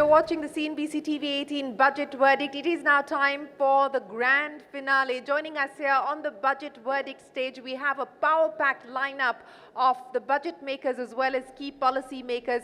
you're watching the CNBC TV 18 budget verdict. It is now time for the grand finale. Joining us here on the budget verdict stage, we have a power-packed lineup of the budget makers as well as key policy makers.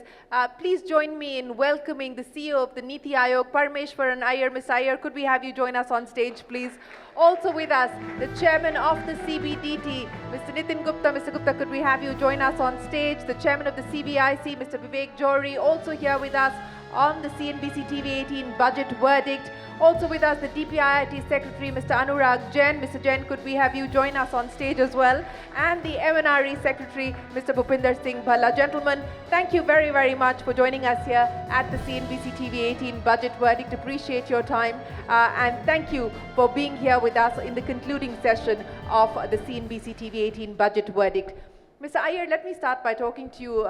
Please join me in welcoming the CEO of the Niti Aayog, Parameshwaran Iyer. Ms. Iyer, could we have you join us on stage, please? Also with us, the chairman of the CBDT, Mr. Nitin Gupta. Mr. Gupta, could we have you join us on stage? The chairman of the CBIs, Mr. Vivek Johri, also here with us on the CNBC TV 18 budget verdict. Also with us, the DPIIT secretary, Mr. Anurag Jain. Mr. Jain, could we have you join us on stage as well? And the MNRE secretary, Mr. Bhupinder Singh Bhalla. Gentlemen, thank you very, very much for joining us here at the CNBC TV 18 budget verdict. Appreciate your time and thank you for being here with us in the concluding session of the CNBC TV 18 budget verdict. Mr. Iyer, let me start by talking to you.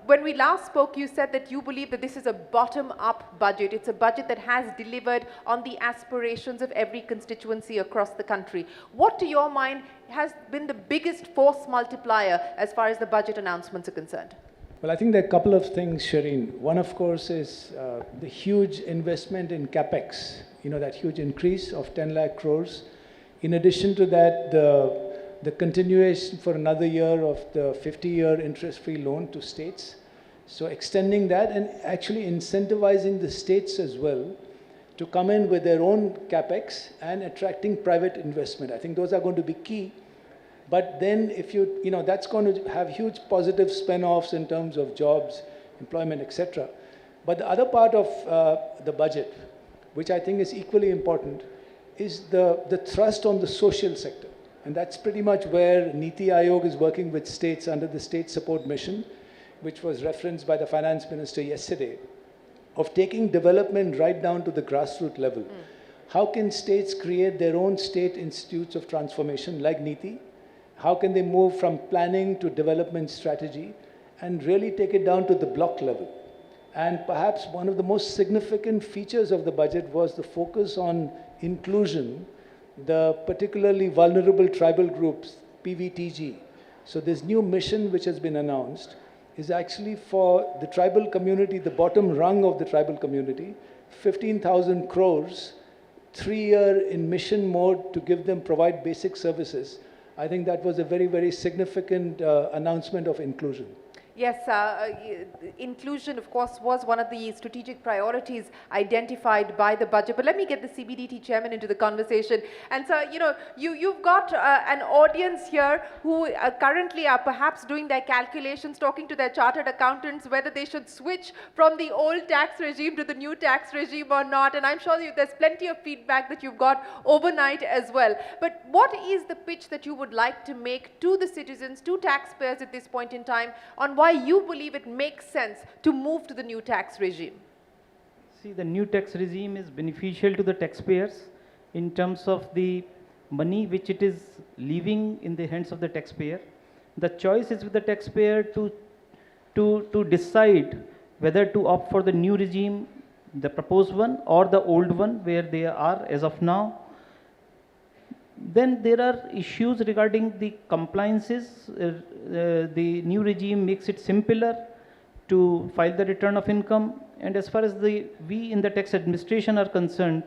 When we last spoke, you said that you believe that this is a bottom-up budget. It's a budget that has delivered on the aspirations of every constituency across the country. What, to your mind, has been the biggest force multiplier as far as the budget announcements are concerned? Well, I think there are a couple of things, Shireen. One, of course, is the huge investment in capex, that huge increase of 10 lakh crores. In addition to that, the continuation for another year of the 50-year interest-free loan to states. So extending that and actually incentivizing the states as well to come in with their own capex and attracting private investment. I think those are going to be key. But then if that's going to have huge positive spin-offs in terms of jobs, employment, etc. But the other part of the budget, which I think is equally important, is the thrust on the social sector. And that's pretty much where Niti Aayog is working with states under the State Support Mission, which was referenced by the Finance Minister yesterday, of taking development right down to the grassroots level. How can states create their own state institutes of transformation like Niti? How can they move from planning to development strategy and really take it down to the block level? And perhaps one of the most significant features of the budget was the focus on inclusion, the particularly vulnerable tribal groups, PVTG. So this new mission which has been announced is actually for the tribal community, the bottom rung of the tribal community, 15,000 crores, 3-year in mission mode to provide basic services. I think that was a very, very significant announcement of inclusion. Yes, inclusion, of course, was one of the strategic priorities identified by the budget. But let me get the CBDT chairman into the conversation. And so, you've got an audience here who currently are perhaps doing their calculations, talking to their chartered accountants, whether they should switch from the old tax regime to the new tax regime or not. And I'm sure there's plenty of feedback that you've got overnight as well. But what is the pitch that you would like to make to the citizens, to taxpayers at this point in time, on why you believe it makes sense to move to the new tax regime? See, the new tax regime is beneficial to the taxpayers in terms of the money which it is leaving in the hands of the taxpayer. The choice is with the taxpayer to decide whether to opt for the new regime, the proposed one, or the old one where they are as of now. Then there are issues regarding the compliances. The new regime makes it simpler to file the return of income. And as far as we in the tax administration are concerned,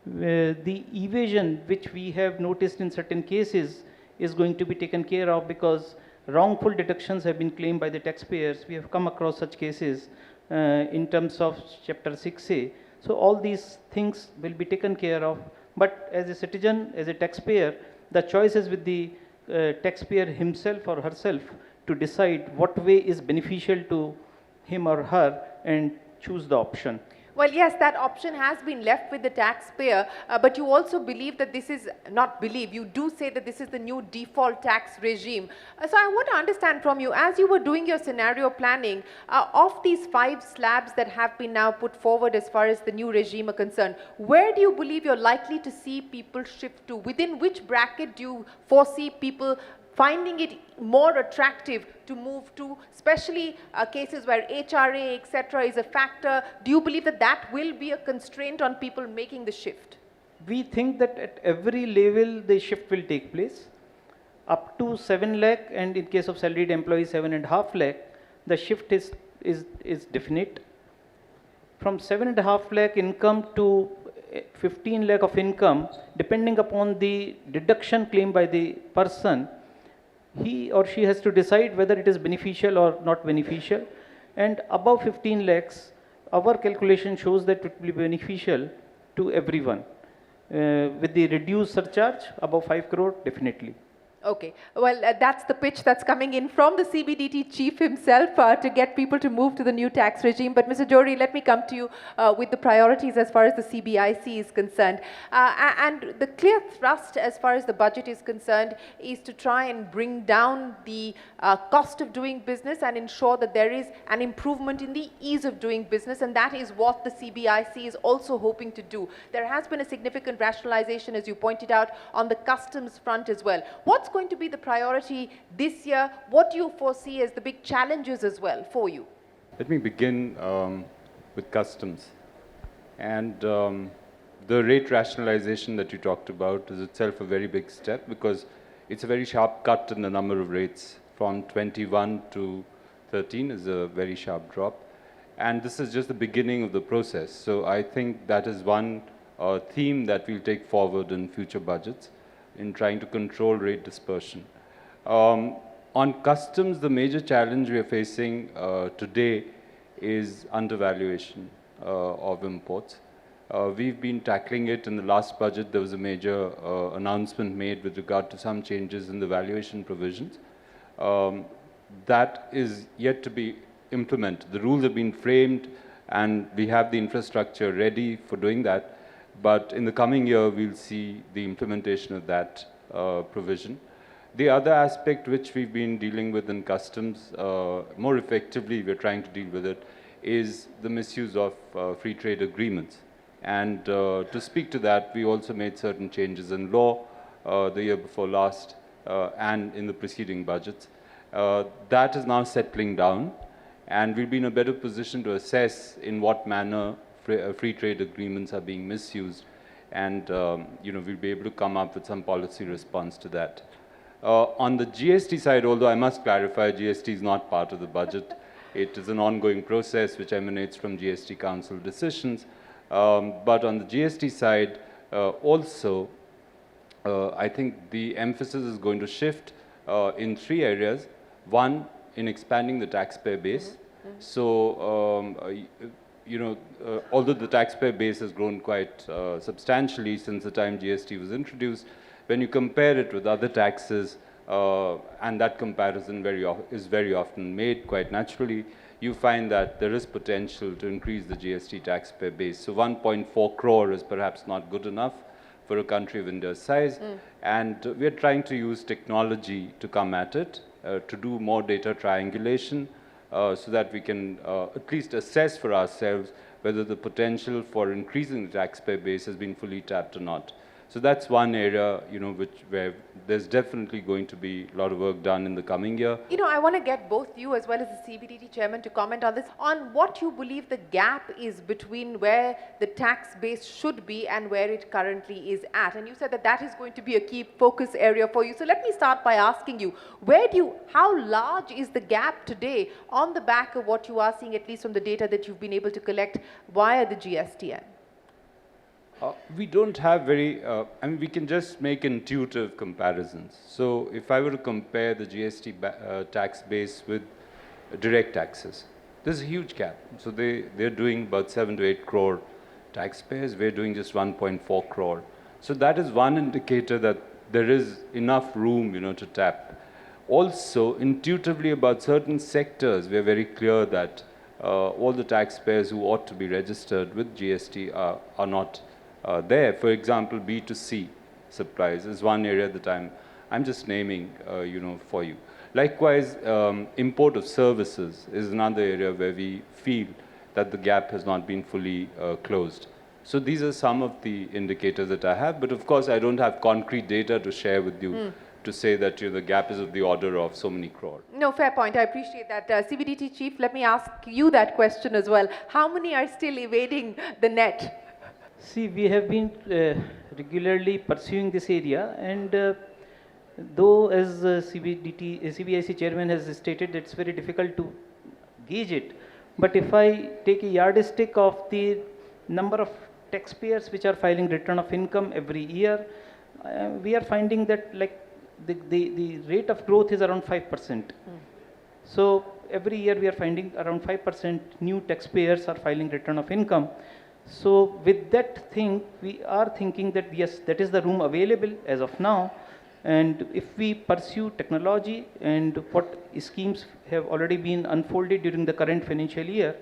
the evasion which we have noticed in certain cases is going to be taken care of because wrongful deductions have been claimed by the taxpayers. We have come across such cases in terms of Chapter 6A. So all these things will be taken care of. But as a citizen, as a taxpayer, the choice is with the taxpayer himself or herself to decide what way is beneficial to him or her and choose the option. Well, yes, that option has been left with the taxpayer, but you also believe that this is, you do say that this is the new default tax regime. So I want to understand from you, as you were doing your scenario planning, of these 5 slabs that have been now put forward as far as the new regime are concerned, where do you believe you're likely to see people shift to? Within which bracket do you foresee people finding it more attractive to move to, especially cases where HRA, etc. is a factor? Do you believe that that will be a constraint on people making the shift? We think that at every level the shift will take place. Up to 7 lakh and in case of salaried employees 7.5 lakh, the shift is definite. from 7.5 lakh income to 15 lakh of income, depending upon the deduction claimed by the person, he or she has to decide whether it is beneficial or not beneficial. And above 15 lakhs, our calculation shows that it will be beneficial to everyone. With the reduced surcharge, above 5 crore, definitely. Okay, well, that's the pitch that's coming in from the CBDT chief himself to get people to move to the new tax regime. But Mr. Jory, let me come to you with the priorities as far as the CBIC is concerned. And the clear thrust as far as the budget is concerned is to try and bring down the cost of doing business and ensure that there is an improvement in the ease of doing business. And that is what the CBIC is also hoping to do. There has been a significant rationalization, as you pointed out, on the customs front as well. What's going to be the priority this year? What do you foresee as the big challenges as well for you? Let me begin with customs. And the rate rationalization that you talked about is itself a very big step, because it's a very sharp cut in the number of rates. From 21 to 13 is a very sharp drop. And this is just the beginning of the process. So I think that is one theme that we'll take forward in future budgets, in trying to control rate dispersion. On customs, the major challenge we are facing today is undervaluation of imports. We've been tackling it. In the last budget, there was a major announcement made with regard to some changes in the valuation provisions. That is yet to be implemented. The rules have been framed, and we have the infrastructure ready for doing that. But in the coming year, we'll see the implementation of that provision. The other aspect which we've been dealing with in customs, more effectively we're trying to deal with it, is the misuse of free trade agreements. And to speak to that, we also made certain changes in law the year before last and in the preceding budgets. That is now settling down, and we'll be in a better position to assess in what manner free trade agreements are being misused, and we'll be able to come up with some policy response to that. On the GST side, although I must clarify, GST is not part of the budget. It is an ongoing process which emanates from GST Council decisions. But on the GST side, also, I think the emphasis is going to shift in 3 areas. One, in expanding the taxpayer base. So, although the taxpayer base has grown quite substantially since the time GST was introduced, when you compare it with other taxes, and that comparison is very often made quite naturally, you find that there is potential to increase the GST taxpayer base. So 1.4 crore is perhaps not good enough for a country of India's size, and we are trying to use technology to come at it, to do more data triangulation, so that we can at least assess for ourselves whether the potential for increasing the taxpayer base has been fully tapped or not. So that's one area, where there's definitely going to be a lot of work done in the coming year. I want to get both you as well as the CBDT chairman to comment on this, on what you believe the gap is between where the tax base should be and where it currently is at. And you said that that is going to be a key focus area for you. So let me start by asking you, how large is the gap today on the back of what you are seeing, at least from the data that you've been able to collect via the GSTN? We don't have we can just make intuitive comparisons. So if I were to compare the GST tax base with direct taxes, there's a huge gap. So they're doing about 7 to 8 crore taxpayers, we're doing just 1.4 crore. So that is one indicator that there is enough room, to tap. Also, intuitively about certain sectors, we're very clear that all the taxpayers who ought to be registered with GST are not there. For example, B2C supplies is one area that I'm just naming, for you. Likewise, import of services is another area where we feel that the gap has not been fully closed. So these are some of the indicators that I have, but of course I don't have concrete data to share with you to say that the gap is of the order of so many crore. No, fair point. I appreciate that. CBDT chief, let me ask you that question as well. How many are still evading the net? See, we have been regularly pursuing this area, and though as CBIC chairman has stated, it's very difficult to gauge it, But if I take a yardstick of the number of taxpayers which are filing return of income every year, we are finding that like the rate of growth is around 5%. So every year we are finding around 5% new taxpayers are filing return of income. So with that thing, we are thinking that yes, that is the room available as of now. And if we pursue technology and what schemes have already been unfolded during the current financial year,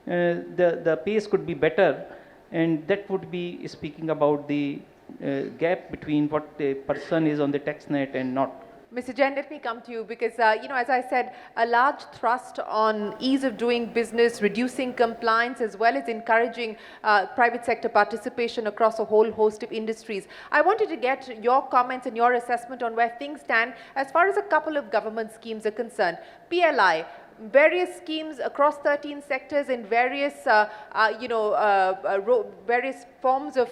the pace could be better, and that would be speaking about the gap between what a person is on the tax net and not. Mr. Jain, let me come to you because, as I said, a large thrust on ease of doing business, reducing compliance, as well as encouraging private sector participation across a whole host of industries. I wanted to get your comments and your assessment on where things stand as far as a couple of government schemes are concerned. PLI, various schemes across 13 sectors in various, various forms of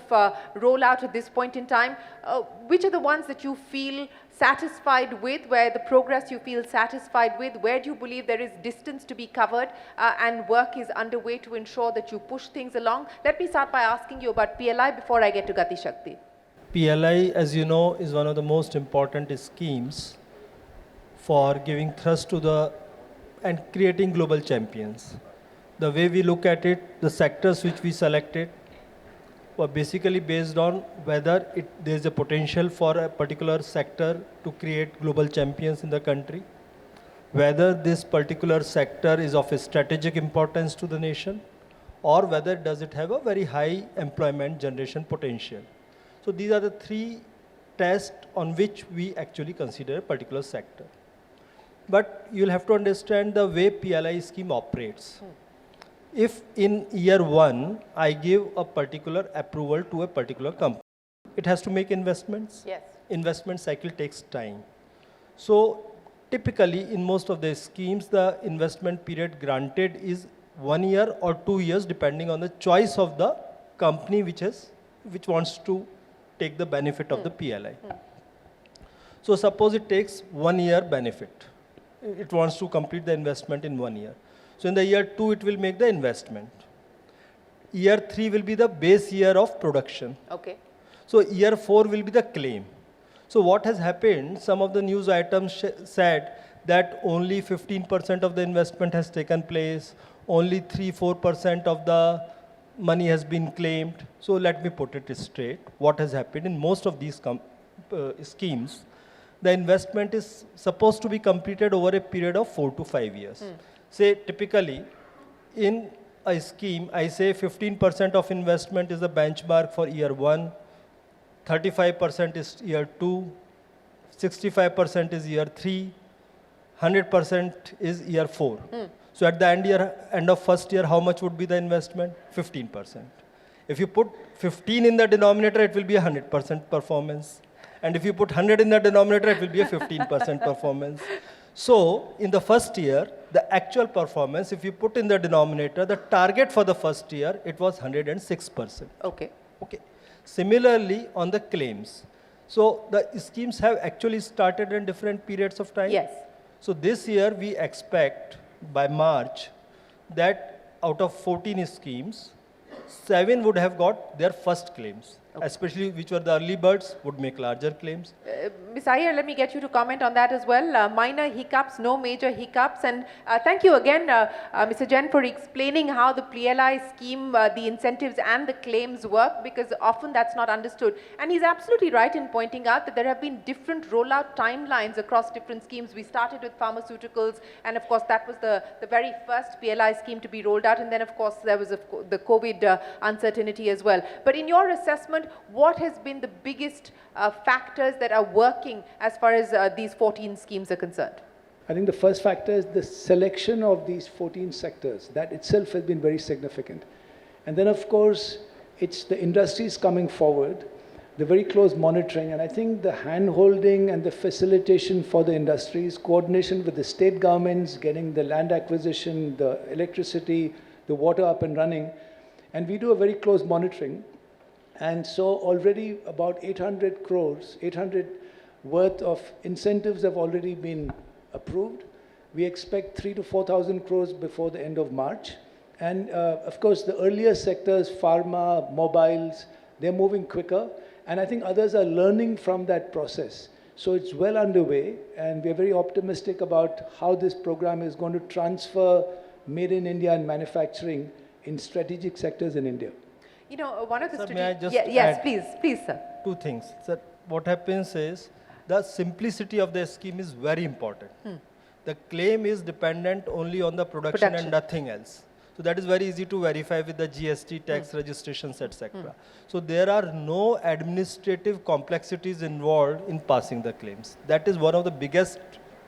rollout at this point in time. Which are the ones that you feel satisfied with, where the progress you feel satisfied with? Where do you believe there is distance to be covered and work is underway to ensure that you push things along? Let me start by asking you about PLI before I get to Gati Shakti. PLI, as you know, is one of the most important schemes for giving thrust to the and creating global champions. The way we look at it, the sectors which we selected were basically based on whether there is a potential for a particular sector to create global champions in the country, whether this particular sector is of a strategic importance to the nation, or whether does it have a very high employment generation potential. So these are the three tests on which we actually consider a particular sector. But you'll have to understand the way PLI scheme operates. If in year one, I give a particular approval to a particular company, it has to make investments. Yes. Investment cycle takes time. So typically in most of the schemes, the investment period granted is 1 year or 2 years, depending on the choice of the company which wants to take the benefit of the PLI. So suppose it takes 1 year benefit. It wants to complete the investment in 1 year. So in the year 2, it will make the investment. Year 3 will be the base year of production. Okay. So year 4 will be the claim. So what has happened, some of the news items said that only 15% of the investment has taken place, only 3-4% of the money has been claimed. So let me put it straight. What has happened in most of these schemes, the investment is supposed to be completed over a period of 4 to 5 years. Say typically in a scheme, I say 15% of investment is the benchmark for year 1, 35% is year 2, 65% is year 3, 100% is year 4. So at the end of first year, how much would be the investment? 15%. If you put 15 in the denominator, it will be 100% performance. And if you put 100 in the denominator, it will be a 15% performance. So in the first year, the actual performance, if you put in the denominator, the target for the first year, it was 106%. Okay. Okay. Similarly, on the claims. So the schemes have actually started in different periods of time. Yes. So this year, we expect by March that out of 14 schemes, 7 would have got their first claims. Okay. Especially which were the early birds would make larger claims. Ms. Iyer, let me get you to comment on that as well. Minor hiccups, no major hiccups. And thank you again, Mr. Jain, for explaining how the PLI scheme, the incentives and the claims work, because often that's not understood. And he's absolutely right in pointing out that there have been different rollout timelines across different schemes. We started with pharmaceuticals, and of course that was the very first PLI scheme to be rolled out. And then of course there was the COVID uncertainty as well. But in your assessment, what has been the biggest factors that are working as far as these 14 schemes are concerned? I think the first factor is the selection of these 14 sectors. That itself has been very significant. And then, of course, it's the industries coming forward, the very close monitoring, and I think the hand-holding and the facilitation for the industries, coordination with the state governments, getting the land acquisition, the electricity, the water up and running. And we do a very close monitoring. And so already about 800 crores, 800 worth of incentives have already been approved. We expect 3 to 4,000 crores before the end of March. And of course, the earlier sectors, pharma, mobiles, they're moving quicker. And I think others are learning from that process. So it's well underway, and we're very optimistic about how this program is going to transfer made in India and manufacturing in strategic sectors in India. You know, one of the Sir, may I just yes, add please, sir. two things. Sir, what happens is the simplicity of the scheme is very important. The claim is dependent only on the production and nothing else. So that is very easy to verify with the GST, tax registrations, etc. So there are no administrative complexities involved in passing the claims. That is one of the biggest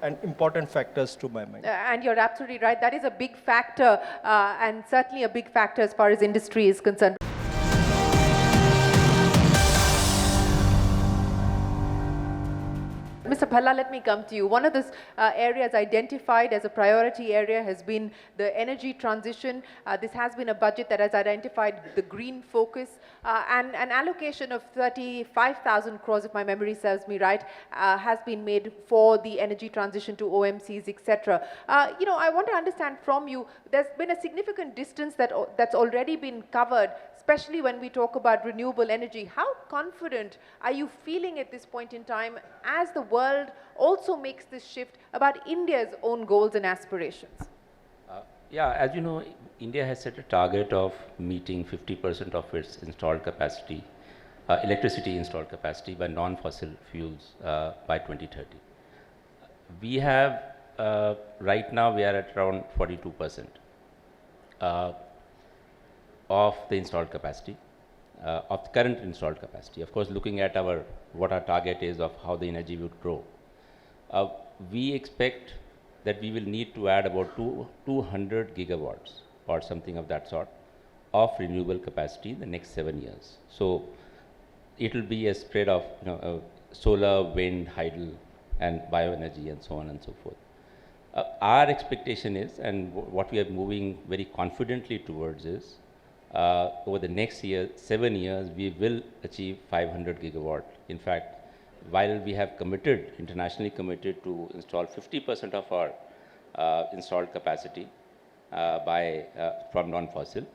and important factors to my mind. And you're absolutely right. That is a big factor, and certainly a big factor as far as industry is concerned. Mr. Phalla, let me come to you. One of the areas identified as a priority area has been the energy transition. This has been a budget that has identified the green focus, and an allocation of 35,000 crores, if my memory serves me right, has been made for the energy transition to OMCs, etc. You know, I want to understand from you, there's been a significant distance that's already been covered, especially when we talk about renewable energy. How confident are you feeling at this point in time as the world also makes this shift about India's own goals and aspirations? Yeah, as you know, India has set a target of meeting 50% of its installed capacity, electricity installed capacity by non-fossil fuels by 2030. We have, right now we are at around 42% of the installed capacity, of the current installed capacity. Of course, looking at what our target is of how the energy would grow, we expect that we will need to add about 200 gigawatts or something of that sort of renewable capacity in the next 7 years. So it will be a spread of solar, wind, hydel, and bioenergy, and so on and so forth. Our expectation is, and what we are moving very confidently towards is, over the next 7 years, we will achieve 500 gigawatt. In fact, while we have committed, internationally committed to install 50% of our installed capacity from non-fossil,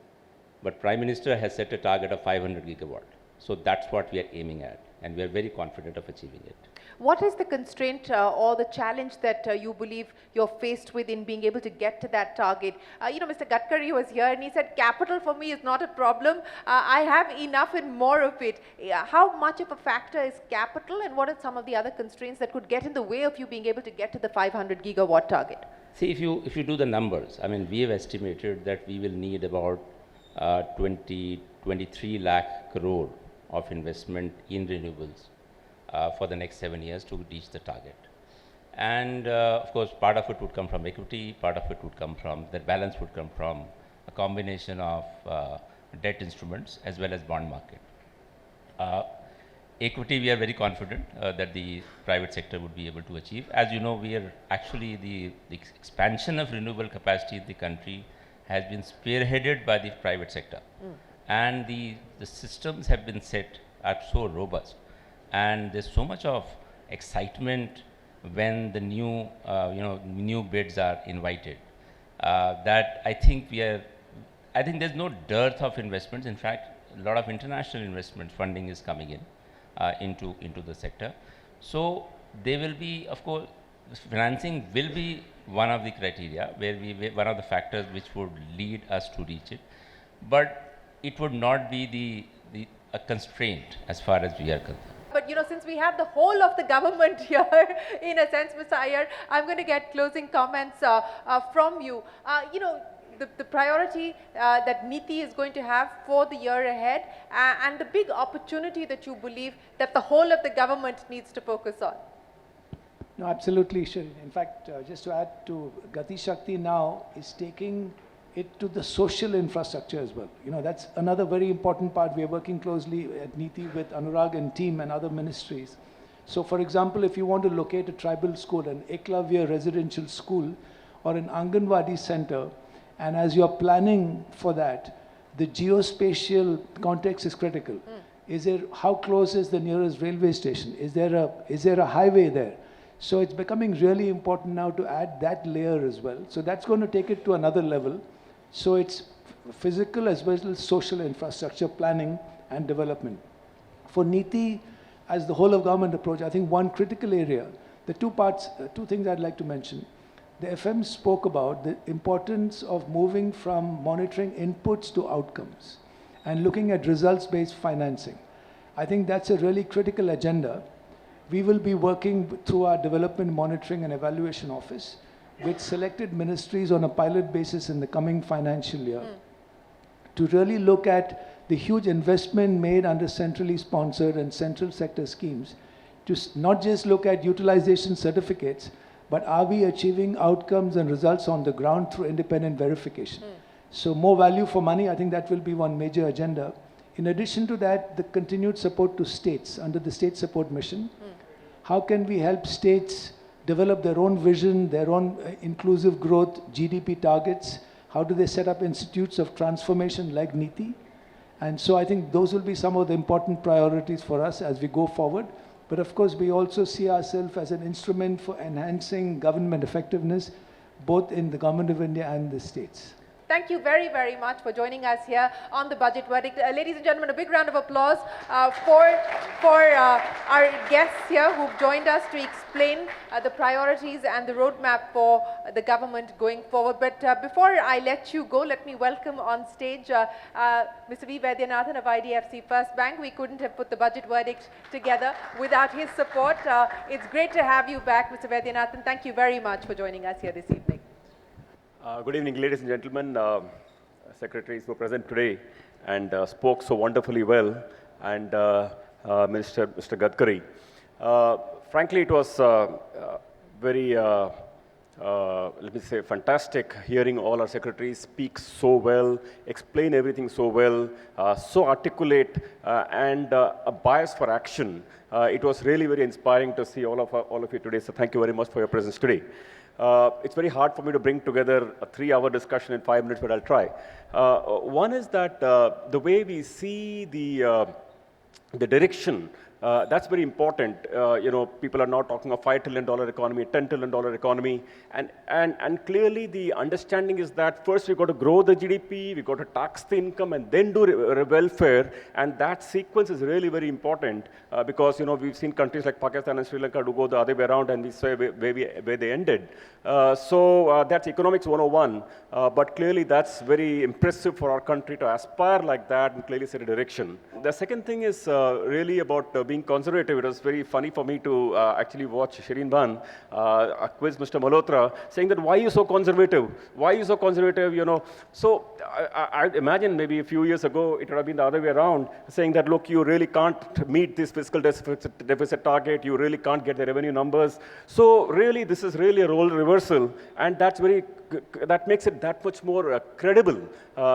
but Prime Minister has set a target of 500 gigawatt. So that's what we are aiming at, and we are very confident of achieving it. What is the constraint or the challenge that you believe you're faced with in being able to get to that target? You know, Mr. Gadkari was here and he said, capital for me is not a problem. I have enough and more of it. How much of a factor is capital, and what are some of the other constraints that could get in the way of you being able to get to the 500 gigawatt target? See, if you do the numbers, I mean, we have estimated that we will need about 23 lakh crore of investment in renewables for the next 7 years to reach the target. And of course, part of it would come from equity, part of it would come from, the balance would come from a combination of debt instruments as well as bond market. Equity, we are very confident that the private sector would be able to achieve. As you know, we are actually, the expansion of renewable capacity in the country has been spearheaded by the private sector. And the systems have been set, are so robust. And there's so much of excitement when the new, new bids are invited, that I think there's no dearth of investments. In fact, a lot of international investment funding is coming in into the sector. So there will be, of course, financing will be one of the criteria one of the factors which would lead us to reach it, but it would not be a constraint as far as we are concerned. But you know, since we have the whole of the government here, in a sense, Mr. Iyer, I'm going to get closing comments from you. You know, the priority that NITI is going to have for the year ahead, and the big opportunity that you believe that the whole of the government needs to focus on. No, absolutely, Shirin. In fact, just to add to, Gati Shakti now is taking it to the social infrastructure as well. You know, that's another very important part. We are working closely at NITI with Anurag and team and other ministries. So, for example, if you want to locate a tribal school, an Eklavya residential school, or an Anganwadi center, and as you're planning for that, the geospatial context is critical. How close is the nearest railway station? Is there a highway there? So it's becoming really important now to add that layer as well. So that's going to take it to another level. So it's physical as well as social infrastructure planning and development. For NITI, as the whole of government approach, I think one critical area, the two parts, two things I'd like to mention. The FM spoke about the importance of moving from monitoring inputs to outcomes and looking at results-based financing. I think that's a really critical agenda. We will be working through our Development Monitoring and Evaluation Office with selected ministries on a pilot basis in the coming financial year to really look at the huge investment made under centrally sponsored and central sector schemes to not just look at utilization certificates, but are we achieving outcomes and results on the ground through independent verification? So more value for money, I think that will be one major agenda. In addition to that, the continued support to states under the State Support Mission. How can we help states develop their own vision, their own inclusive growth, GDP targets? How do they set up institutes of transformation like NITI? And so I think those will be some of the important priorities for us as we go forward. But of course, we also see ourselves as an instrument for enhancing government effectiveness, both in the Government of India and the states. Thank you very, very much for joining us here on the Budget Verdict. Ladies and gentlemen, a big round of applause for our guests here who've joined us to explain the priorities and the roadmap for the government going forward. But before I let you go, let me welcome on stage Mr. V. Vaidyanathan of IDFC First Bank. We couldn't have put the Budget Verdict together without his support. It's great to have you back, Mr. Vaidyanathan. Thank you very much for joining us here this evening. Good evening, ladies and gentlemen. Secretaries who are present today and spoke so wonderfully well, and Mr. Gadkari. Frankly, it was very, let me say, fantastic hearing all our secretaries speak so well, explain everything so well, so articulate, and a bias for action. It was really very inspiring to see all of you today. So thank you very much for your presence today. It's very hard for me to bring together a 3-hour discussion in 5 minutes, but I'll try. One is that the way we see the direction, that's very important. You know, people are now talking of $5 trillion economy, $10 trillion economy, and clearly the understanding is that first we've got to grow the GDP, we've got to tax the income, and then do welfare, and that sequence is really very important because, you know, we've seen countries like Pakistan and Sri Lanka do go the other way around, and we say where they ended. So that's economics 101, but clearly that's very impressive for our country to aspire like that and clearly set a direction. The second thing is really about being conservative. It was very funny for me to actually watch Shireen Ban quiz Mr. Malhotra, saying that why are you so conservative? Why are you so conservative? You know, so I imagine maybe a few years ago it would have been the other way around, saying that look, you really can't meet this fiscal deficit target. You really can't get the revenue numbers. So really, this is really a role reversal, and that makes it that much more credible,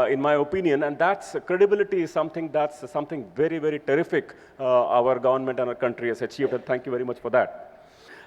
in my opinion. And that's credibility is something that's something very, very terrific. Our government and our country has achieved, and thank you very much for that.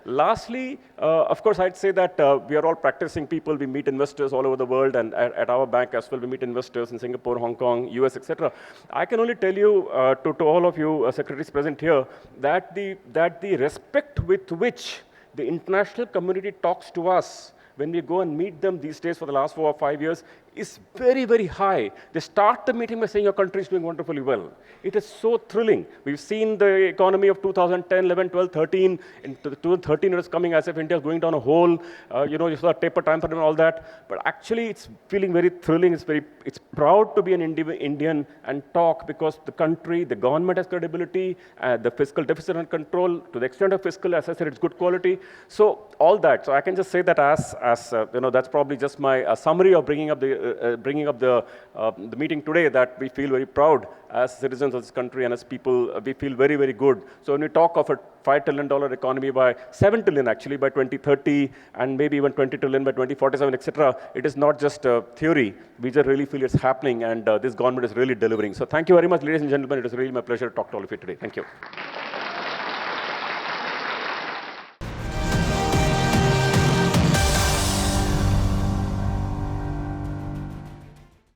Lastly, of course, I'd say that we are all practicing people. We meet investors all over the world, and at our bank as well, we meet investors in Singapore, Hong Kong, US, etc. I can only tell you, to all of you secretaries present here, that the respect with which the international community talks to us when we go and meet them these days for the last 4 or 5 years is very, very high. They start the meeting by saying your country is doing wonderfully well. It is so thrilling. We've seen the economy of 2010, 11, 12, 13. In 2013, it was coming as if India is going down a hole. You know, you saw taper time for them and all that. But actually, it's feeling very thrilling. It's proud to be an Indian and talk because the country, the government has credibility, the fiscal deficit and control, to the extent of fiscal, as I said, it's good quality. So all that. So I can just say that as you know, that's probably just my summary of bringing up the meeting today, that we feel very proud as citizens of this country and as people. We feel very, very good. So when we talk of a $5 trillion economy by $7 trillion actually by 2030, and maybe even $20 trillion by 2047, etc., it is not just a theory. We just really feel it's happening, and this government is really delivering. So thank you very much, ladies and gentlemen. It is really my pleasure to talk to all of you today. Thank you.